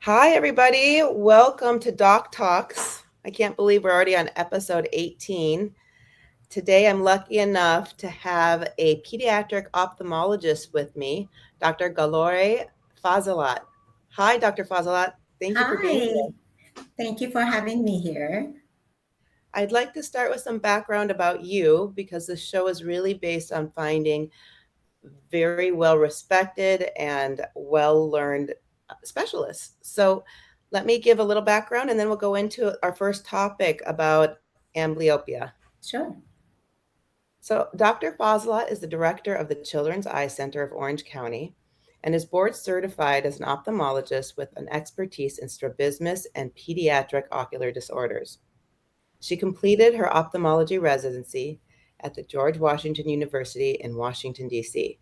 Hi, everybody. Welcome to Doc Talks. I can't believe we're already on episode 18. Today, I'm lucky enough to have a pediatric ophthalmologist with me, Dr. Golareh Fazilat. Hi, Dr. Fazilat. Thank you for being Hi, here. thank you for having me here. I'd like to start with some background about you because this show is really based on finding very well respected and well learned specialists. So let me give a little background and then we'll go into our first topic about amblyopia. Sure. So, Dr. Fazilat is the director of the Children's Eye Center of Orange County and is board certified as an ophthalmologist with an expertise in strabismus and pediatric ocular disorders. She completed her ophthalmology residency at the George Washington University in Washington, D.C.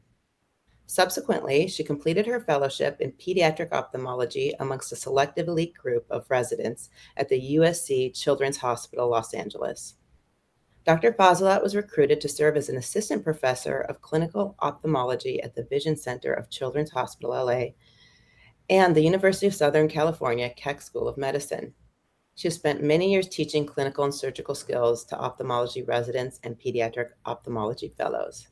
Subsequently, she completed her fellowship in pediatric ophthalmology amongst a selective elite group of residents at the USC Children's Hospital, Los Angeles. Dr. Fazilat was recruited to serve as an assistant professor of clinical ophthalmology at the Vision Center of Children's Hospital, LA, and the University of Southern California Keck School of Medicine. She has spent many years teaching clinical and surgical skills to ophthalmology residents and pediatric ophthalmology fellows.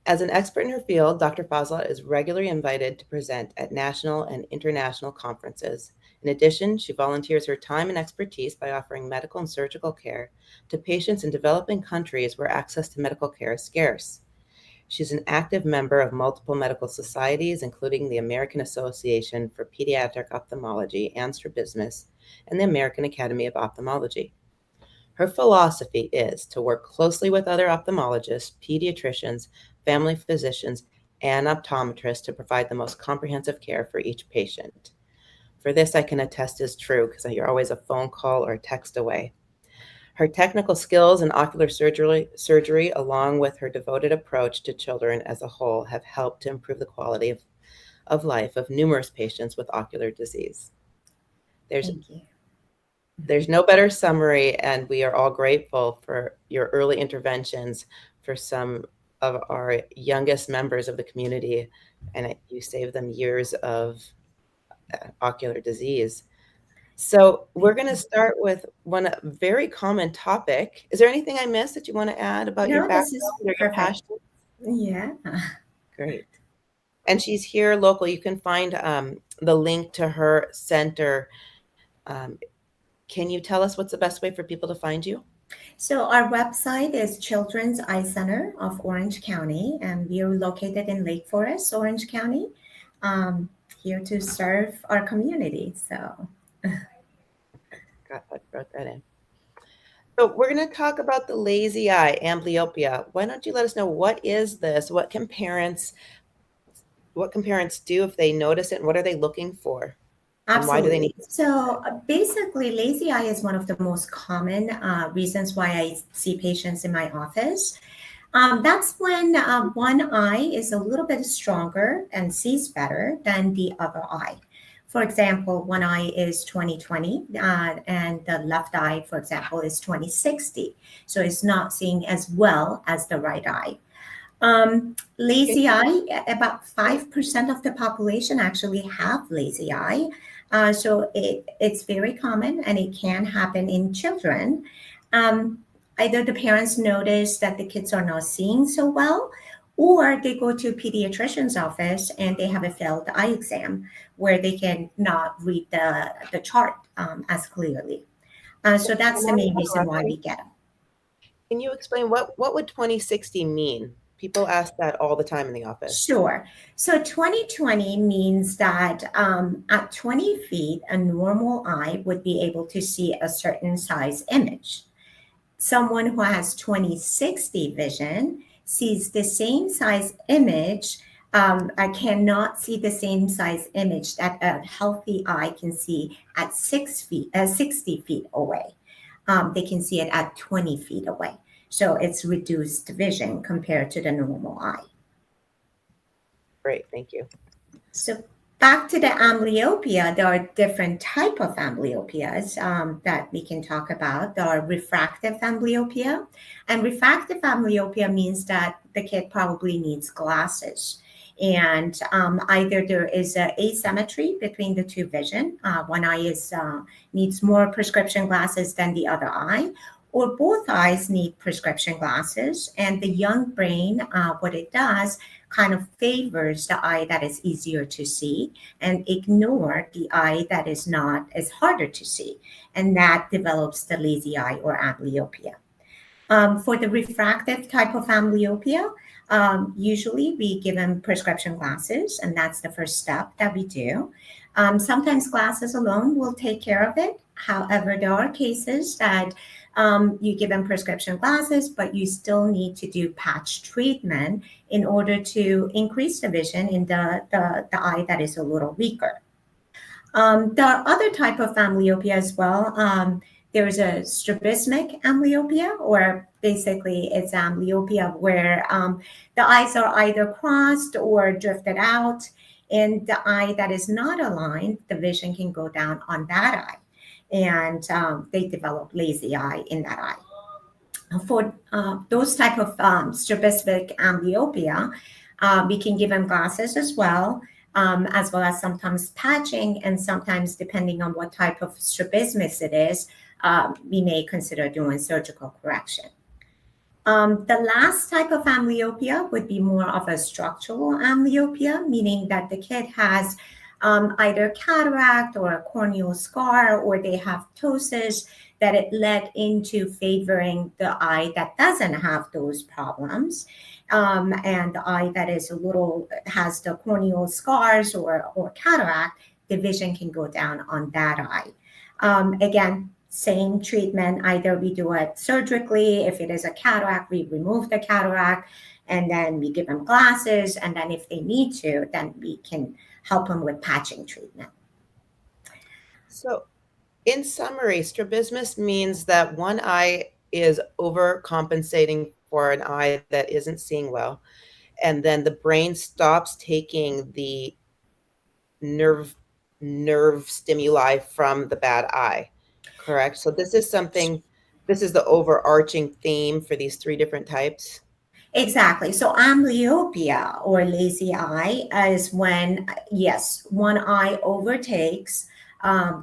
As an expert in her field, Dr. Fazilat is regularly invited to present at national and international conferences. In addition, she volunteers her time and expertise by offering medical and surgical care to patients in developing countries where access to medical care is scarce. She's an active member of multiple medical societies, including the American Association for Pediatric Ophthalmology and Strabismus and the American Academy of Ophthalmology. Her philosophy is to work closely with other ophthalmologists, pediatricians, family physicians, and optometrists to provide the most comprehensive care for each patient. For this, I can attest is true because you're always a phone call or a text away. Her technical skills in ocular surgery, along with her devoted approach to children as a whole, have helped to improve the quality of life of numerous patients with ocular disease. There's Thank you. There's no better summary, and we are all grateful for your early interventions for some of our youngest members of the community, and you saved them years of ocular disease. So we're Thank going to you. start with one very common topic. Is there anything I missed that you want to add about your No, this background is or your perfect. passion? Yeah. Great. And she's here local. You can find the link to her center. Um, can you tell us what's the best way for people to find you? So our website is Children's Eye Center of Orange County, and we are located in Lake Forest, Orange County, um, here to serve our community. So Got that, wrote that in. So we're going to talk about the lazy eye, amblyopia. Why don't you let us know what is this? What can parents do if they notice it? And what are they looking for? And why do they need absolutely. So basically, lazy eye is one of the most common reasons why I see patients in my office. That's when one eye is a little bit stronger and sees better than the other eye. For example, one eye is 20/20, and the left eye, for example, is 20/60. So it's not seeing as well as the right eye. Lazy eye, about 5% of the population actually have lazy eye. So it's very common and it can happen in children. Um, Either the parents notice that the kids are not seeing so well, or they go to a pediatrician's office and they have a failed eye exam where they can not read the chart as clearly. So that's the main reason why we get them. Can you explain what would 2060 mean? People ask that all the time in the office. Sure. So 20/20 means that at 20 feet, a normal eye would be able to see a certain size image. Someone who has 20/60 vision sees the same size image. I cannot see the same size image that a healthy eye can see at 6 feet, 60 feet away. They can see it at 20 feet away. So it's reduced vision compared to the normal eye. Great, thank you. So back to the amblyopia, there are different type of amblyopias that we can talk about. There are refractive amblyopia, and refractive amblyopia means that the kid probably needs glasses. And either there is an asymmetry between the two vision, one eye needs more prescription glasses than the other eye, or both eyes need prescription glasses. And the young brain, what it does, kind of favors the eye that is easier to see and ignore the eye that is not as harder to see. And that develops the lazy eye or amblyopia. For the refractive type of amblyopia, usually we give them prescription glasses, and that's the first step that we do. Sometimes glasses alone will take care of it. However, there are cases that you give them prescription glasses, but you still need to do patch treatment in order to increase the vision in the eye that is a little weaker. There are other type of amblyopia as well. There's a strabismic amblyopia, or basically it's amblyopia where the eyes are either crossed or drifted out. And the eye that is not aligned, the vision can go down on that eye. And they develop lazy eye in that eye. For those type of strabismic amblyopia, we can give them glasses as well as sometimes patching, and sometimes depending on what type of strabismus it is, we may consider doing surgical correction. The last type of amblyopia would be more of a structural amblyopia, meaning that the kid has either cataract or a corneal scar, or they have ptosis that it led into favoring the eye that doesn't have those problems. And the eye that is has the corneal scars or cataract, the vision can go down on that eye. Again, same treatment. Either we do it surgically. If it is a cataract, we remove the cataract, and then we give them glasses. And then if they need to, then we can help them with patching treatment. So, in summary, strabismus means that one eye is overcompensating for an eye that isn't seeing well, and then the brain stops taking the nerve stimuli from the bad eye. Correct? So this is the overarching theme for these three different types. Exactly. So amblyopia or lazy eye is when, yes, one eye overtakes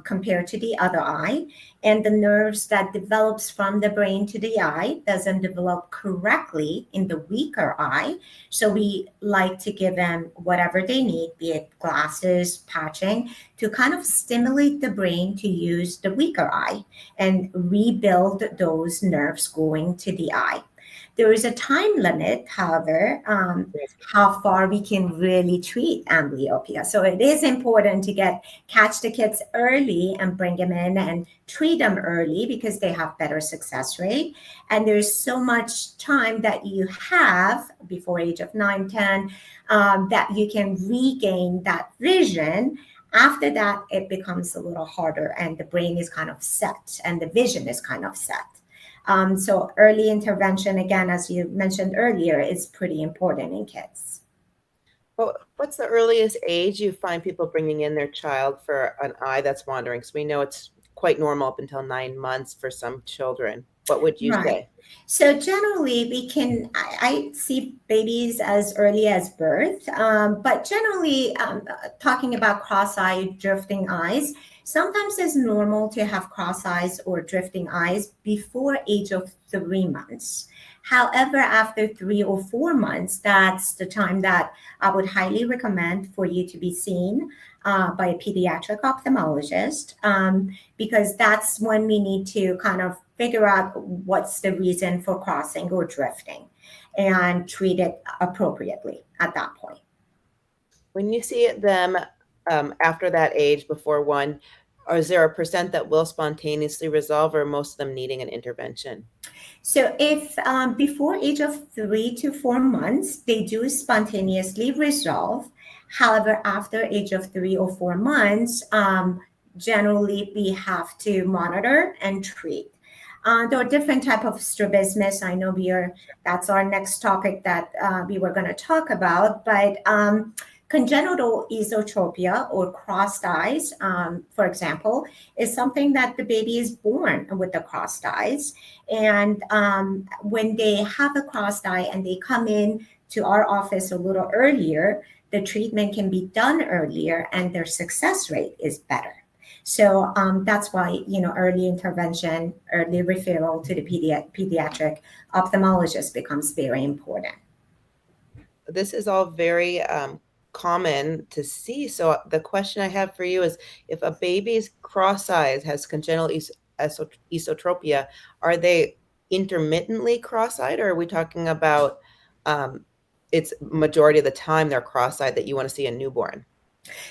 compared to the other eye, and the nerves that develops from the brain to the eye doesn't develop correctly in the weaker eye. So we like to give them whatever they need, be it glasses, patching, to kind of stimulate the brain to use the weaker eye and rebuild those nerves going to the eye. There is a time limit, however, how far we can really treat amblyopia. So it is important to catch the kids early and bring them in and treat them early, because they have better success rate. And there's so much time that you have before age of 9, 10, that you can regain that vision. After that, it becomes a little harder, and the brain is kind of set and the vision is kind of set. So early intervention, again, as you mentioned earlier, is pretty important in kids. Well, what's the earliest age you find people bringing in their child for an eye that's wandering? So we know it's quite normal up until 9 months for some children. What would you say? So generally, I see babies as early as birth, but generally, talking about cross-eyed drifting eyes, sometimes it's normal to have cross eyes or drifting eyes before age of 3 months. However, after 3 or 4 months, that's the time that I would highly recommend for you to be seen by a pediatric ophthalmologist, because that's when we need to kind of figure out what's the reason for crossing or drifting and treat it appropriately at that point. When you see them after that age, before 1, or is there a percent that will spontaneously resolve, or most of them needing an intervention? So if before age of 3 to 4 months, they do spontaneously resolve. However, after age of 3 or 4 months, generally we have to monitor and treat. There are different type of strabismus. I know that's our next topic that we were going to talk about, but congenital esotropia or crossed eyes, for example, is something that the baby is born with the crossed eyes. And when they have a crossed eye and they come in to our office a little earlier, the treatment can be done earlier and their success rate is better. So that's why, early intervention, early referral to the pediatric ophthalmologist becomes very important. This is all very common to see. So the question I have for you is, if a baby's cross-eyed has congenital esotropia, are they intermittently cross-eyed, or are we talking about it's majority of the time they're cross-eyed that you want to see a newborn?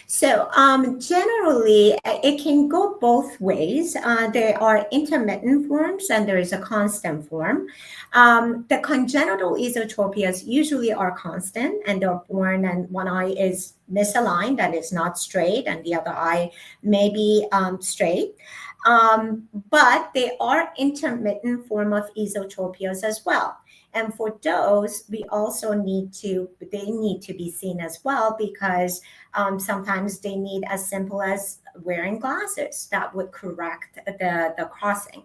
So generally, it can go both ways. There are intermittent forms and there is a constant form. The congenital esotropias usually are constant and they're born and one eye is misaligned and it's not straight and the other eye may be straight. But they are intermittent form of esotropias as well. And for those, they need to be seen as well because sometimes they need as simple as wearing glasses that would correct the crossing.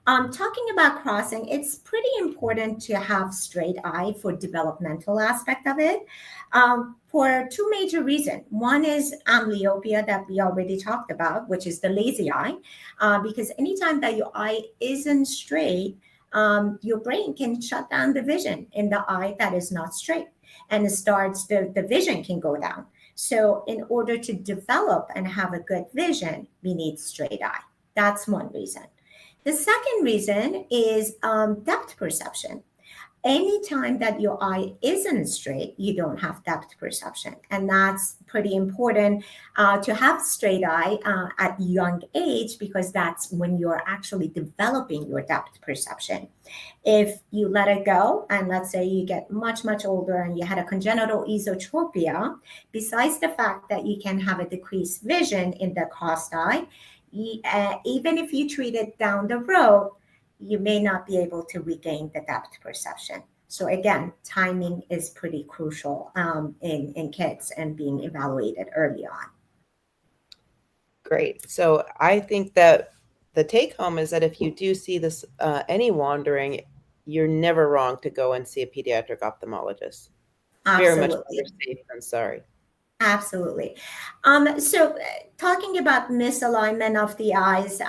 Talking about crossing, it's pretty important to have straight eye for developmental aspect of it for two major reasons. One is amblyopia that we already talked about, which is the lazy eye, because anytime that your eye isn't straight, your brain can shut down the vision in the eye that is not straight and the vision can go down. So in order to develop and have a good vision, we need straight eye. That's one reason. The second reason is depth perception. Anytime that your eye isn't straight, you don't have depth perception. And that's pretty important to have straight eye at young age because that's when you're actually developing your depth perception. If you let it go, and let's say you get much, much older and you had a congenital esotropia, besides the fact that you can have a decreased vision in the crossed eye, even if you treat it down the road, you may not be able to regain the depth perception. So again, timing is pretty crucial in kids and being evaluated early on. Great. So I think that the take home is that if you do see this any wandering, you're never wrong to go and see a pediatric ophthalmologist. Very much better Absolutely. safe than sorry. Absolutely. So talking about misalignment of the eyes,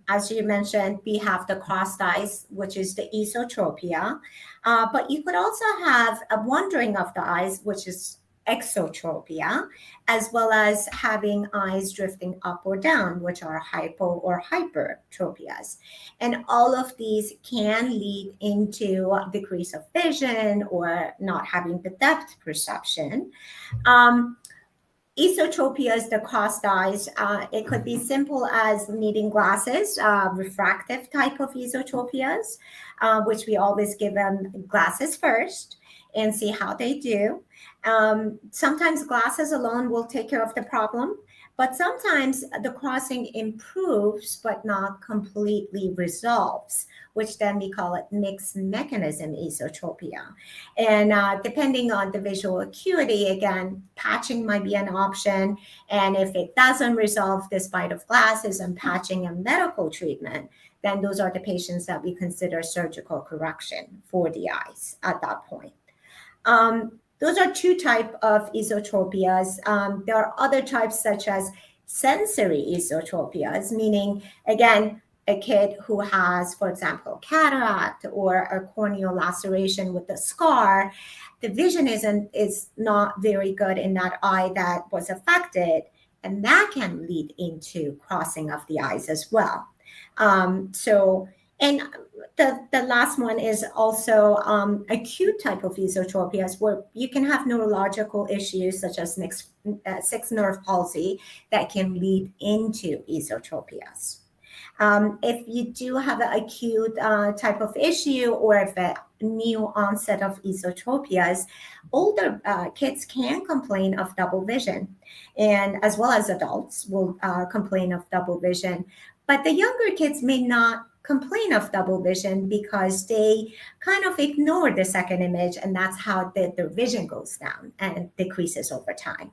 as you mentioned, we have the crossed eyes, which is the esotropia. But you could also have a wandering of the eyes, which is exotropia, as well as having eyes drifting up or down, which are hypo or hypertropias. And all of these can lead into decrease of vision or not having the depth perception. Esotropia is the crossed eyes. It could be simple as needing glasses, refractive type of esotropias, which we always give them glasses first and see how they do. Sometimes glasses alone will take care of the problem, but sometimes the crossing improves but not completely resolves, which then we call it mixed mechanism esotropia. And depending on the visual acuity, again, patching might be an option. And if it doesn't resolve despite of glasses and patching and medical treatment, then those are the patients that we consider surgical correction for the eyes at that point. Those are two types of esotropias. There are other types such as sensory esotropias, meaning, again, a kid who has, for example, cataract or a corneal laceration with a scar, the vision is not very good in that eye that was affected, and that can lead into crossing of the eyes as well. And the last one is also acute type of esotropias, where you can have neurological issues such as sixth nerve palsy that can lead into esotropias. If you do have an acute type of issue or if a new onset of esotropias, older kids can complain of double vision, and as well as adults will complain of double vision. But the younger kids may not complain of double vision because they kind of ignore the second image, and that's how their vision goes down and decreases over time.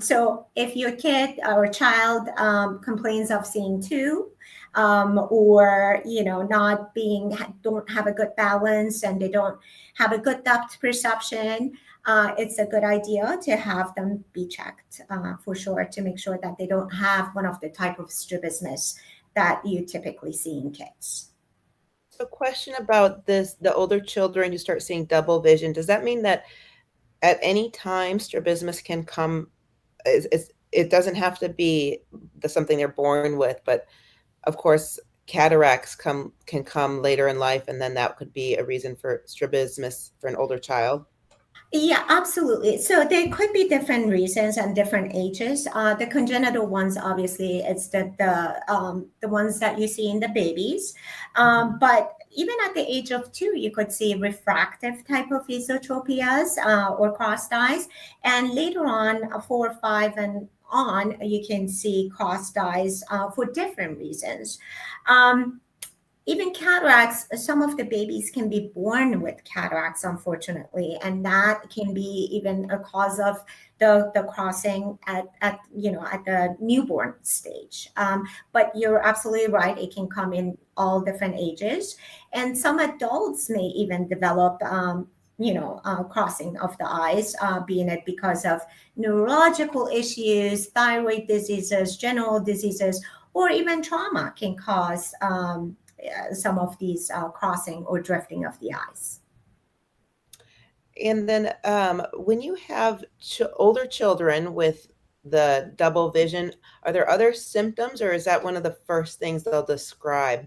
So if your kid or child complains of seeing two, or don't have a good balance and they don't have a good depth perception, it's a good idea to have them be checked for sure to make sure that they don't have one of the type of strabismus that you typically see in kids. So question about this, the older children, you start seeing double vision. Does that mean that at any time strabismus can come? It doesn't have to be something they're born with, but of course, cataracts can come later in life, and then that could be a reason for strabismus for an older child. Yeah, absolutely. So there could be different reasons and different ages. The congenital ones, obviously, it's the ones that you see in the babies. But even at the age of 2, you could see refractive type of esotropias or crossed eyes, and later on, 4, 5, and on, you can see crossed eyes for different reasons. Um, Even cataracts, some of the babies can be born with cataracts, unfortunately, and that can be even a cause of the crossing at at the newborn stage. But you're absolutely right; it can come in all different ages, and some adults may even develop. Crossing of the eyes, being it because of neurological issues, thyroid diseases, general diseases, or even trauma can cause some of these crossing or drifting of the eyes. And then when you have older children with the double vision, are there other symptoms, or is that one of the first things they'll describe?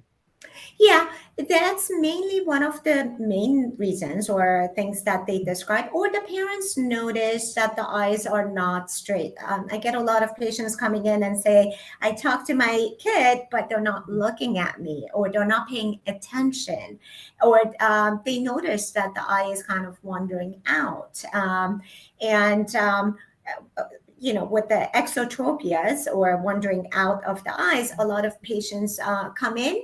Yeah, that's mainly one of the main reasons or things that they describe, or the parents notice that the eyes are not straight. I get a lot of patients coming in and say, I talk to my kid, but they're not looking at me, or they're not paying attention, or they notice that the eye is kind of wandering out. And with the exotropias or wandering out of the eyes, a lot of patients come in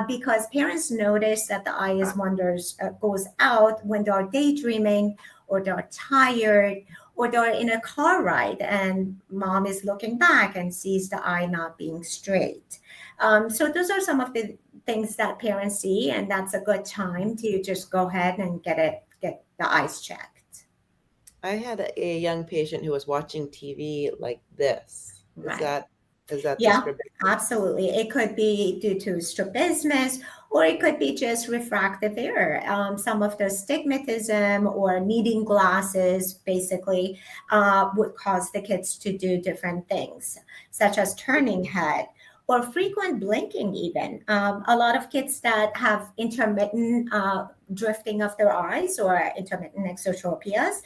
because parents notice that the eye is wanders goes out when they're daydreaming or they're tired or they're in a car ride and mom is looking back and sees the eye not being straight. So those are some of the things that parents see, and that's a good time to just go ahead and get the eyes checked. I had a young patient who was watching TV like this. Right. Is that the Yeah, strabismus? absolutely. It could be due to strabismus, or it could be just refractive error. Some of the stigmatism or needing glasses basically would cause the kids to do different things, such as turning head or frequent blinking, even. A lot of kids that have intermittent drifting of their eyes or intermittent exotropias,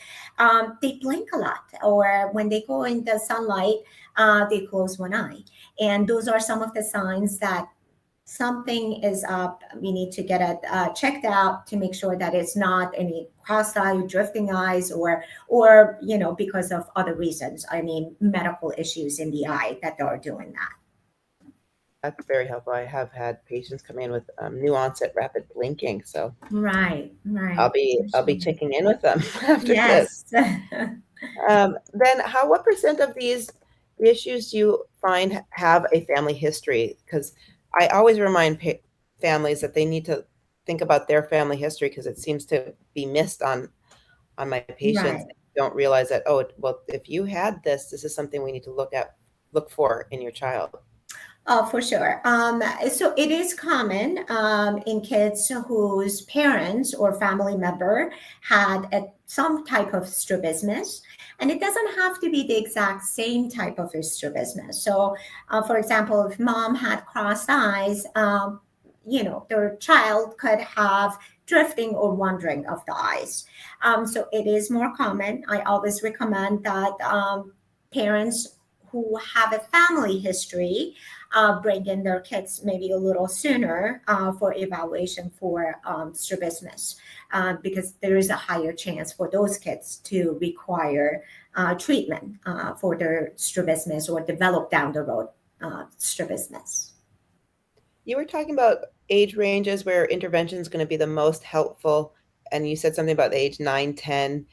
they blink a lot, or when they go in the sunlight, they close one eye. And those are some of the signs that something is up. We need to get it checked out to make sure that it's not any crossed eye, drifting eyes, or because of other reasons. I mean, medical issues in the eye that are doing that. That's very helpful. I have had patients come in with new onset rapid blinking, so Right, I'll right. be checking in with them after this. Yes. Then what percent of these issues do you find have a family history? Because I always remind families that they need to think about their family history because it seems to be missed on my patients. Right. Don't realize that, oh, well, if you had this is something we need to look for in your child. Oh, for sure. So it is common in kids whose parents or family member had some type of strabismus, and it doesn't have to be the exact same type of strabismus. So, for example, if mom had crossed eyes, their child could have drifting or wandering of the eyes. So it is more common. I always recommend that parents who have a family history bring in their kids maybe a little sooner for evaluation for strabismus, because there is a higher chance for those kids to require treatment for their strabismus or develop down the road strabismus. You were talking about age ranges where intervention is going to be the most helpful, and you said something about the age 9, 10.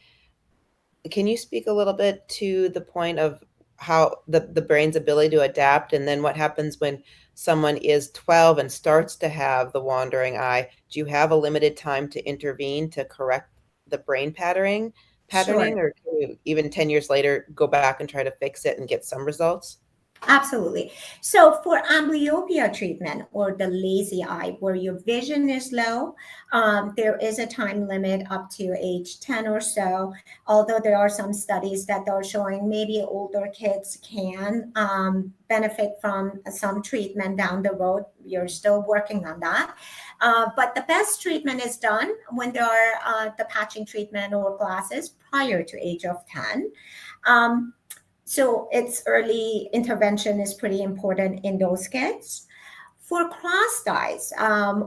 Can you speak a little bit to the point of how the brain's ability to adapt, and then what happens when someone is 12 and starts to have the wandering eye? Do you have a limited time to intervene to correct the brain patterning? patterning, Sure. or can you even 10 years later go back and try to fix it and get some results? Absolutely. So for amblyopia treatment or the lazy eye, where your vision is low, there is a time limit up to age 10 or so. Although there are some studies that are showing maybe older kids can benefit from some treatment down the road. You're still working on that. But the best treatment is done when there are the patching treatment or glasses prior to age of 10. Um, so its early intervention is pretty important in those kids. For crossed eyes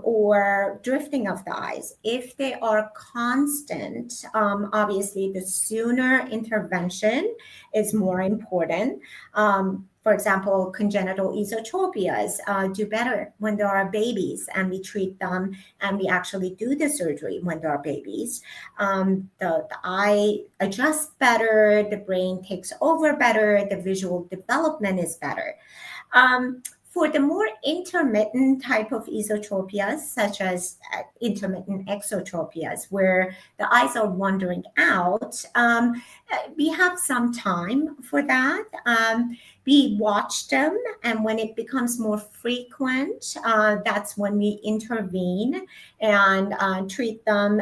or drifting of the eyes, if they are constant, obviously the sooner intervention is more important. For example, congenital esotropias do better when there are babies and we treat them and we actually do the surgery when there are babies. The eye adjusts better, the brain takes over better, the visual development is better. For the more intermittent type of esotropias, such as intermittent exotropias, where the eyes are wandering out, we have some time for that. We watch them, and when it becomes more frequent, that's when we intervene and treat them.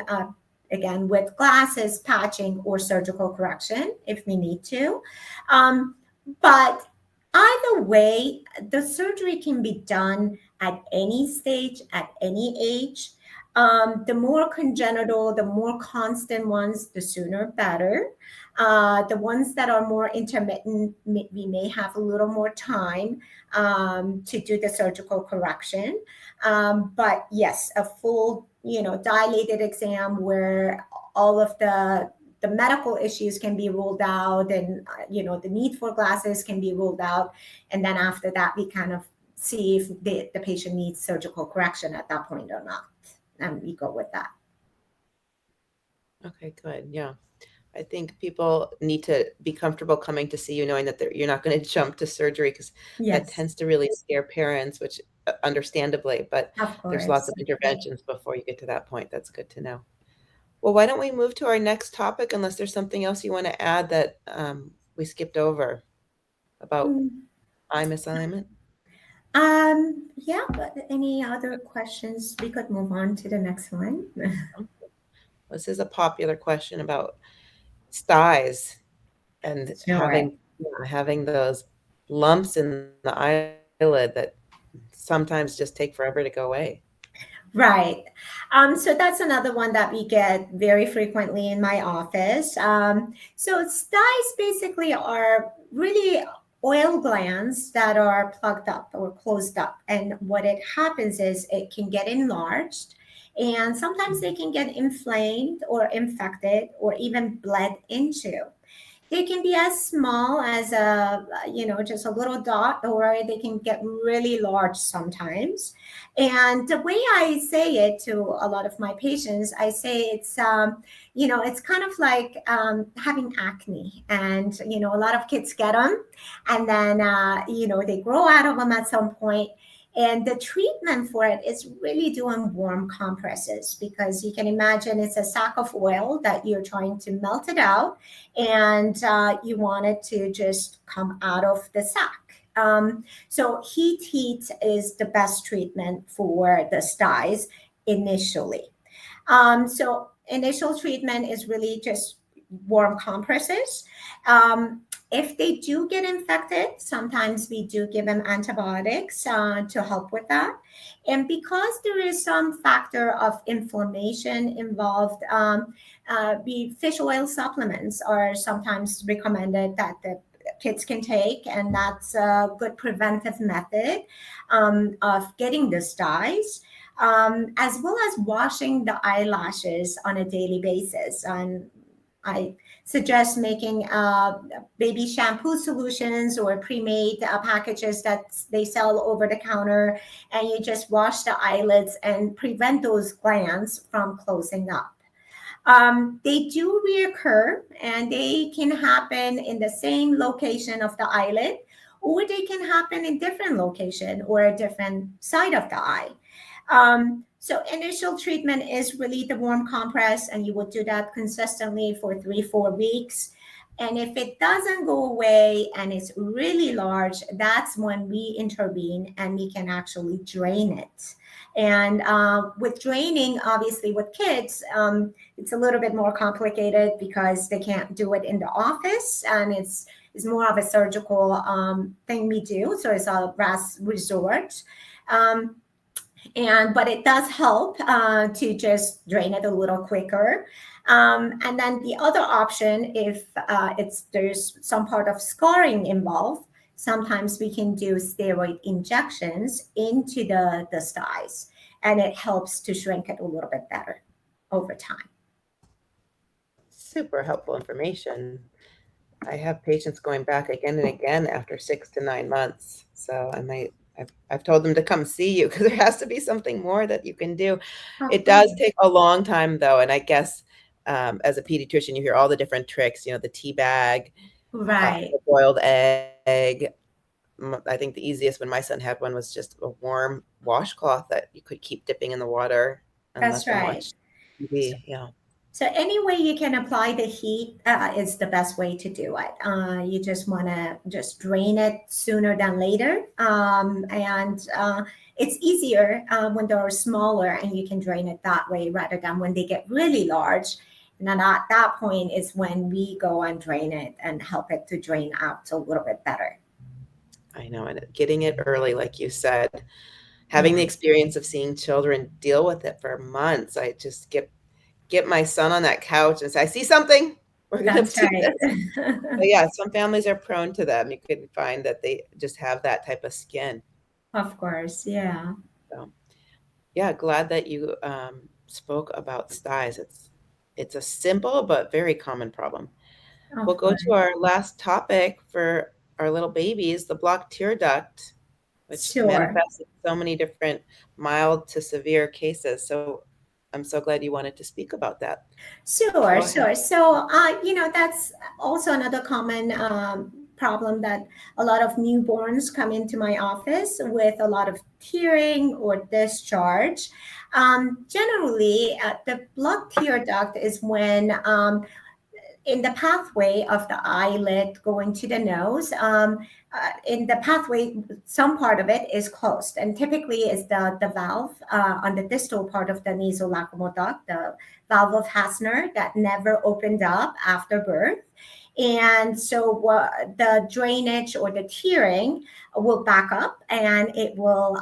Again, with glasses, patching, or surgical correction if we need to. But either way, the surgery can be done at any stage, at any age. The more congenital, the more constant ones, the sooner better. The ones that are more intermittent, we may have a little more time to do the surgical correction. But yes, a full, dilated exam where all of the medical issues can be ruled out, and the need for glasses can be ruled out, and then after that we kind of see if the patient needs surgical correction at that point or not, and we go with that. Okay, good. Yeah. I think people need to be comfortable coming to see you knowing that you're not going to jump to surgery, because that Yes, tends to really scare parents, which understandably, but of there's lots course. of interventions before you get to that point. That's good to know. Well, why don't we move to our next topic, unless there's something else you want to add that we skipped over about Mm. eye misalignment? Yeah, but any other questions? We could move on to the next one. This is a popular question about styes and Sure. having those lumps in the eyelid that sometimes just take forever to go away. Right. So that's another one that we get very frequently in my office. So styes basically are really oil glands that are plugged up or closed up. And what it happens is it can get enlarged, and sometimes they can get inflamed or infected or even bled into. They can be as small as just a little dot, or they can get really large sometimes. And the way I say it to a lot of my patients, I say it's kind of like having acne. And, a lot of kids get them, and then, they grow out of them at some point. And the treatment for it is really doing warm compresses, because you can imagine it's a sack of oil that you're trying to melt it out, and you want it to just come out of the sack. So heat is the best treatment for the styes initially. So initial treatment is really just warm compresses. If they do get infected, sometimes we do give them antibiotics to help with that. And because there is some factor of inflammation involved, fish oil supplements are sometimes recommended that the kids can take, and that's a good preventive method of getting the styes, as well as washing the eyelashes on a daily basis. And I suggest making baby shampoo solutions or pre-made packages that they sell over the counter, and you just wash the eyelids and prevent those glands from closing up. They do reoccur, and they can happen in the same location of the eyelid, or they can happen in different location or a different side of the eye. So initial treatment is really the warm compress, and you will do that consistently for 3, 4 weeks. And if it doesn't go away and it's really large, that's when we intervene and we can actually drain it. And with draining, obviously with kids, it's a little bit more complicated because they can't do it in the office, and it's more of a surgical thing we do. So it's a last resort. Um, but it does help to just drain it a little quicker. And then the other option, if there's some part of scarring involved, sometimes we can do steroid injections into the styes, and it helps to shrink it a little bit better over time. Super helpful information. I have patients going back again and again after 6 to 9 months. So I've told them to come see you because there has to be something more that you can do. Of It does course. take a long time though, and I guess as a pediatrician, you hear all the different tricks. The tea bag, Right. the boiled egg. I think the easiest when my son had one was just a warm washcloth that you could keep dipping in the water and let That's them right. watch TV. Yeah. So any way you can apply the heat is the best way to do it. You just want to just drain it sooner than later, and it's easier when they're smaller, and you can drain it that way rather than when they get really large. And then at that point is when we go and drain it and help it to drain out a little bit better. I know, and getting it early, like you said, having Yeah, the experience of seeing children deal with it for months, I just get my son on that couch and say, "I see something. We're gonna that's do right. this." But yeah, some families are prone to them. You could find that they just have that type of skin. Of course, yeah. So yeah, glad that you spoke about styes. It's a simple but very common problem. We'll Of go course. to our last topic for our little babies, the blocked tear duct, which Sure. manifests in so many different mild to severe cases. So I'm so glad you wanted to speak about that. Sure, Go ahead. sure. So, that's also another common problem that a lot of newborns come into my office with a lot of tearing or discharge. Generally, the blood tear duct is when in the pathway of the eyelid going to the nose, in the pathway, some part of it is closed, and typically is the valve on the distal part of the nasolacrimal duct, the valve of Hasner that never opened up after birth. And so the drainage or the tearing will back up, and it will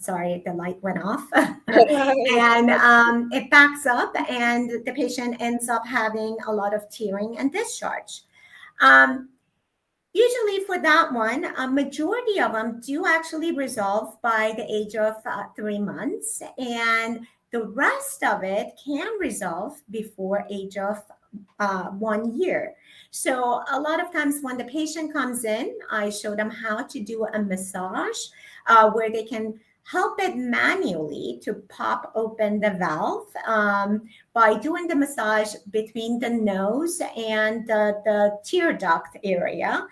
sorry, the light went off. And it backs up, and the patient ends up having a lot of tearing and discharge. Um, Usually for that one, a majority of them do actually resolve by the age of 3 months, and the rest of it can resolve before age of 1 year. So a lot of times when the patient comes in, I show them how to do a massage where they can help it manually to pop open the valve by doing the massage between the nose and the tear duct area,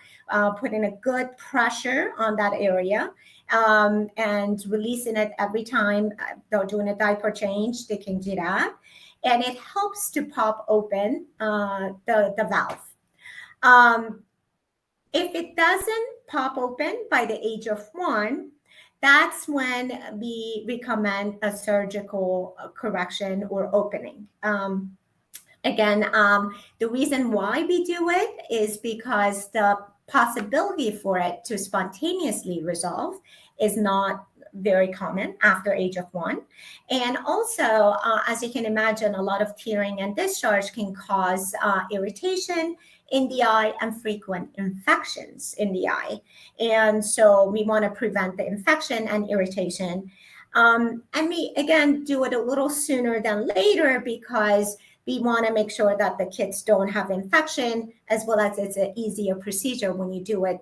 putting a good pressure on that area. And releasing it every time they're doing a diaper change, they can do that. And it helps to pop open the valve. Um, if it doesn't pop open by the age of 1, that's when we recommend a surgical correction or opening. Again, the reason why we do it is because the possibility for it to spontaneously resolve is not very common after age of 1. And also, as you can imagine, a lot of tearing and discharge can cause irritation in the eye and frequent infections in the eye. And so we want to prevent the infection and irritation. And we, again, do it a little sooner than later because we want to make sure that the kids don't have infection, as well as it's an easier procedure when you do it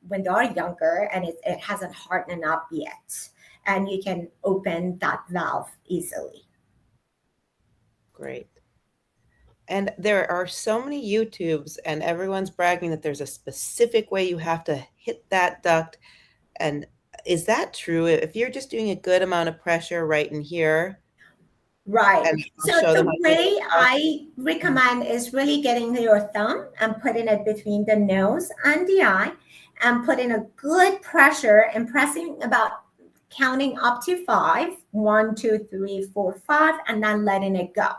when they are younger and it hasn't hardened up yet. And you can open that valve easily. Great. And there are so many YouTubes, and everyone's bragging that there's a specific way you have to hit that duct. And is that true? If you're just doing a good amount of pressure right in here, Right. and I'll So show them the how to do way it. I recommend is really getting your thumb and putting it between the nose and the eye and putting a good pressure and pressing about counting up to five, 1, 2, 3, 4, 5, and then letting it go.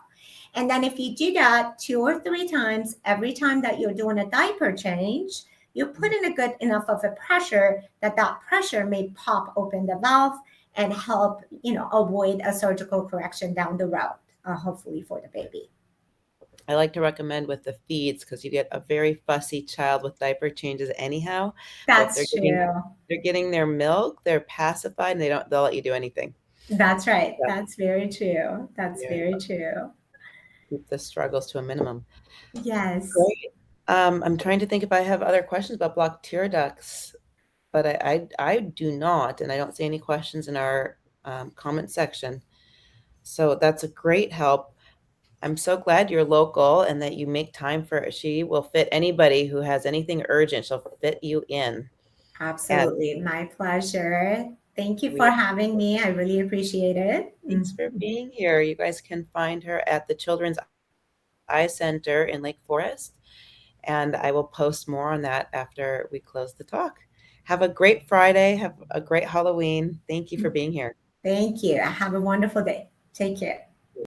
And then if you do that 2 or 3 times, every time that you're doing a diaper change, you put in a good enough of a pressure that that pressure may pop open the valve and help, avoid a surgical correction down the road, hopefully for the baby. I like to recommend with the feeds because you get a very fussy child with diaper changes anyhow. But if That's true. they're getting their milk, they're pacified and they'll let you do anything. That's right. Yeah. That's very true. That's Yeah. very true. Keep the struggles to a minimum. Yes, Great. I'm trying to think if I have other questions about blocked tear ducts, but I do not, and I don't see any questions in our comment section. So that's a great help. I'm so glad you're local and that you make time for it. She will fit anybody who has anything urgent. She'll fit you in. And absolutely. My pleasure. Thank you for we having me. I really appreciate it. thanks for being here. You guys can find her at the Children's Eye Center in Lake Forest. And I will post more on that after we close the talk. Have a great Friday. Have a great Halloween. Thank you for being here. Thank you. Have a wonderful day. Take care.